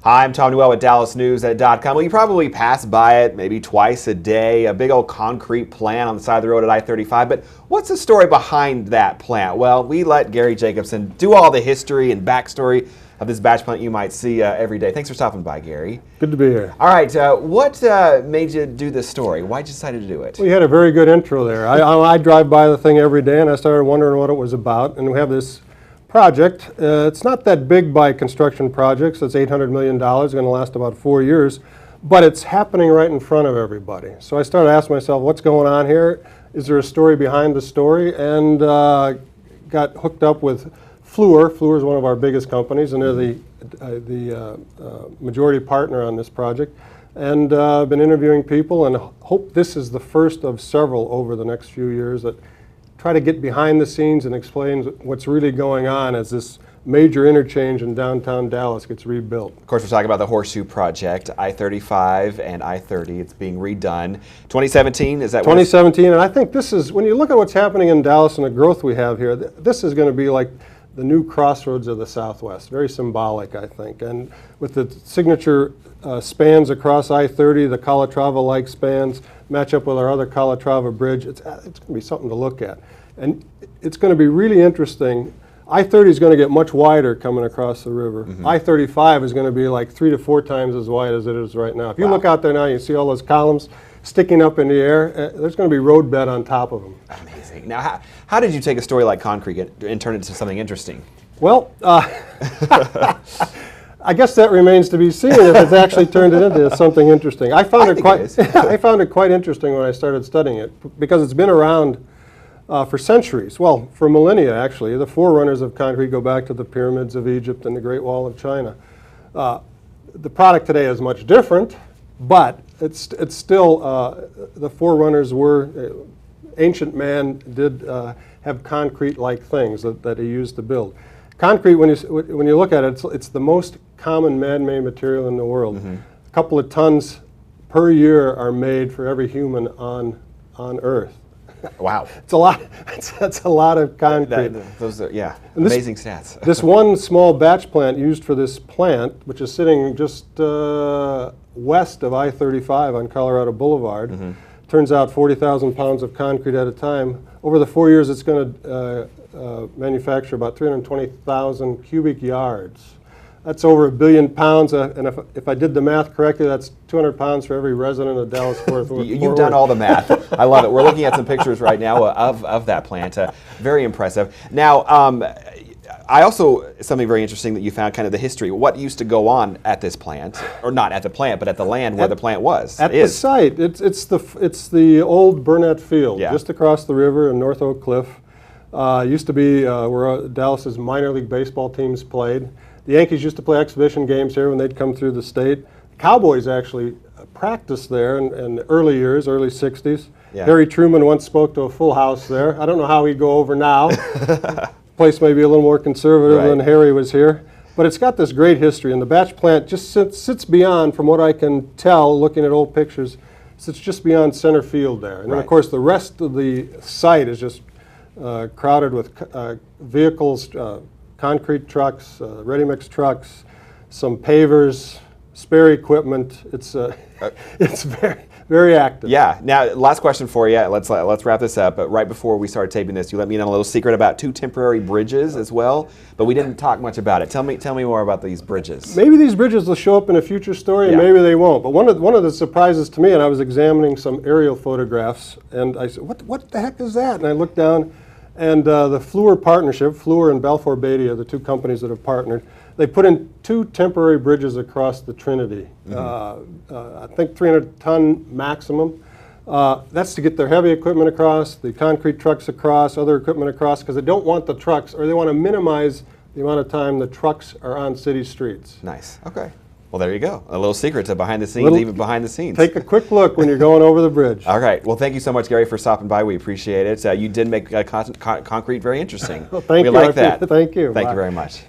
Hi, I'm Tom Newell with DallasNews.com. Well, you probably pass by it maybe twice a day, a big old concrete plant on the side of the road at I-35. But what's the story behind that plant? Well, we let Gary Jacobson do all the history and backstory of this batch plant you might see every day. Thanks for stopping by, Gary. Good to be here. All right, what made you do this story? Why'd you decide to do it? We had a very good intro there. I drive by the thing every day, and I started wondering what it was about. And we have this project. It's not that big by construction projects. It's $800 million, going to last about 4 years, but it's happening right in front of everybody. So I started asking myself, what's going on here? Is there a story behind the story? And got hooked up with Fluor. Fluor is one of our biggest companies, and they're the majority partner on this project. And been interviewing people, and hope this is the first of several over the next few years that try to get behind the scenes and explain what's really going on as this major interchange in downtown Dallas gets rebuilt. Of course, we're talking about the Horseshoe Project, I-35 and I-30. It's being redone. 2017, is that 2017, and I think this is, when you look at what's happening in Dallas and the growth we have here, this is going to be like the new crossroads of the Southwest. Very symbolic, I think. And with the signature spans across I-30, the Calatrava-like spans, match up with our other Calatrava bridge, it's going to be something to look at. And it's going to be really interesting. I-30 is going to get much wider coming across the river. I-35 is going to be like 3 to 4 times as wide as it is right now. If you look out there now, you see all those columns sticking up in the air. There's going to be road bed on top of them. Amazing. Now, how did you take a story like concrete and turn it into something interesting? Well, I guess that remains to be seen if it's actually turned it into something interesting. I found it quite interesting when I started studying it because it's been around for centuries. Well, for millennia actually. The forerunners of concrete go back to the pyramids of Egypt and the Great Wall of China. The product today is much different, but it's still the forerunners were. Ancient man did have concrete-like things that he used to build. Concrete, when you look at it, it's the most common man-made material in the world. A couple of tons per year are made for every human on Earth. Wow. It's a lot. That's a lot of concrete. Those are, yeah, amazing stats. This one small batch plant used for this plant, which is sitting just west of I-35 on Colorado Boulevard, turns out 40,000 pounds of concrete at a time. Over the 4 years, it's going to manufacture about 320,000 cubic yards. That's over 1 billion pounds, and if I did the math correctly, that's 200 pounds for every resident of Dallas-Fort Worth. You've done all the math. I love it. We're looking at some pictures right now of that plant. Very impressive. Now, I also, something very interesting that you found, kind of the history. What used to go on at this plant, or not at the plant, but at the land where the plant was? At the site. It's the old Burnett Field, just across the river in North Oak Cliff. Used to be where Dallas's minor league baseball teams played. The Yankees used to play exhibition games here when they'd come through the state. The Cowboys actually practiced there in the early years, early 60s. Yeah. Harry Truman once spoke to a full house there. I don't know how he'd go over now. Place may be a little more conservative than Harry was here. But it's got this great history, and the batch plant just sits beyond, from what I can tell, looking at old pictures, sits just beyond center field there. And then, of course, the rest of the site is just crowded with vehicles, concrete trucks, ready-mix trucks, some pavers, spare equipment. It's very, very active. Yeah. Now, last question for you. Let's wrap this up. But right before we started taping this, you let me in on a little secret about 2 temporary bridges as well. But we didn't talk much about it. Tell me more about these bridges. Maybe these bridges will show up in a future story, and maybe they won't. But one of the surprises to me, and I was examining some aerial photographs, and I said, "What the heck is that?" And I looked down. And the Fluor partnership, Fluor and Balfour Beatty are the 2 companies that have partnered. They put in 2 temporary bridges across the Trinity. I think 300-ton maximum. That's to get their heavy equipment across, the concrete trucks across, other equipment across, because they don't want the trucks, or they want to minimize the amount of time the trucks are on city streets. Nice. Okay. Well, there you go. A little secret to behind the scenes, even behind the scenes. Take a quick look when you're going over the bridge. All right. Well, thank you so much, Gary, for stopping by. We appreciate it. You did make concrete very interesting. Well, thank you. We like that. Thank you. Thank you very much.